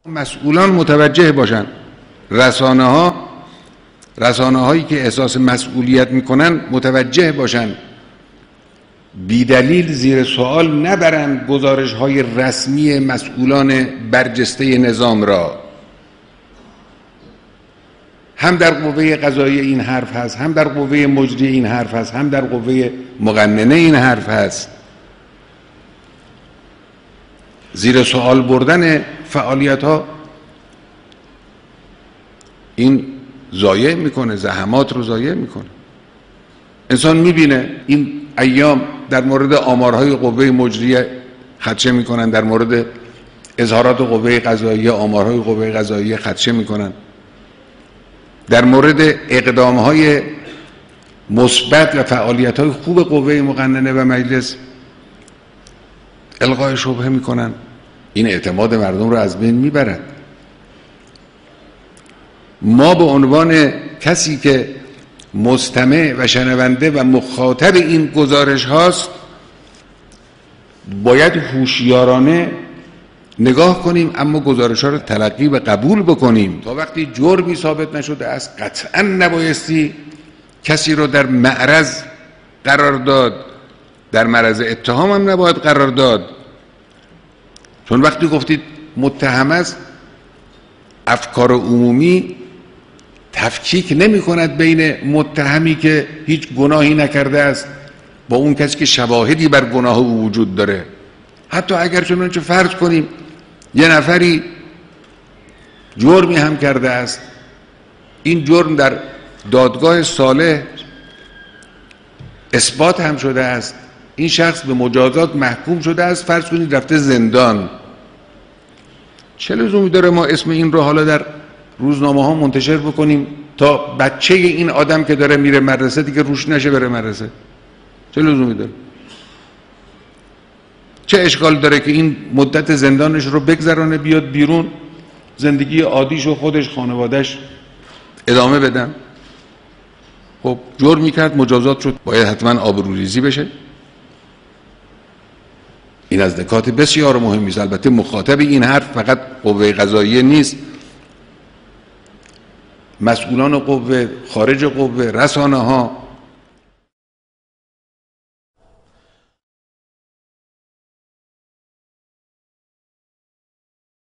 مسئولان متوجه باشن، رسانه هایی که احساس مسئولیت میکنن متوجه باشن، بیدلیل زیر سوال نبرند گزارش های رسمی مسئولان برجسته نظام را. هم در قوه قضاییه این حرف هست، هم در قوه مجریه این حرف هست، هم در قوه مقننه این حرف هست. زیر سوال بردن فعالیت ها این ضایع میکنه، زحمات رو ضایع میکنه. انسان میبینه این ایام در مورد آمارهای قوه مجریه خدشه میکنن، در مورد اظهارات قوه قضاییه آمارهای قوه قضاییه خدشه میکنن، در مورد اقدامهای مثبت و فعالیت‌های خوب قوه مقننه و مجلس الغای شبهه میکنن. این اعتماد مردم رو از بین میبرد. ما به عنوان کسی که مستمع و شنونده و مخاطب این گزارش هاست باید هوشیارانه نگاه کنیم، اما گزارش ها رو تلقی و قبول بکنیم. تا وقتی جرمی ثابت نشده است قطعا نبایستی کسی رو در معرض قرار داد، در معرض اتهام هم نباید قرار داد. چون وقتی گفتید متهم است، افکار عمومی تفکیک نمی کند بین متهمی که هیچ گناهی نکرده است با اون کسی که شواهدی بر گناه او وجود داره. حتی اگر چنانچه فرض کنیم یه نفری جرمی هم کرده است، این جرم در دادگاه صالح اثبات هم شده است، این شخص به مجازات محکوم شده است، فرض کنید رفته زندان، چه لزومی داره ما اسم این رو حالا در روزنامه ها منتشر بکنیم تا بچه این آدم که داره میره مدرسه دیگه روش نشه بره مدرسه؟ چه لزومی داره؟ چه اشکال داره که این مدت زندانش رو بگذرانه بیاد بیرون، زندگی عادیش و خودش خانوادهش ادامه بدن؟ خب جرم میکرد، مجازات شد، باید حتما آبروریزی بشه. این از نکات بسیار مهمی است. البته مخاطب این حرف فقط قوه قضاییه نیست، مسئولان قوه، خارج قوه، رسانه ها،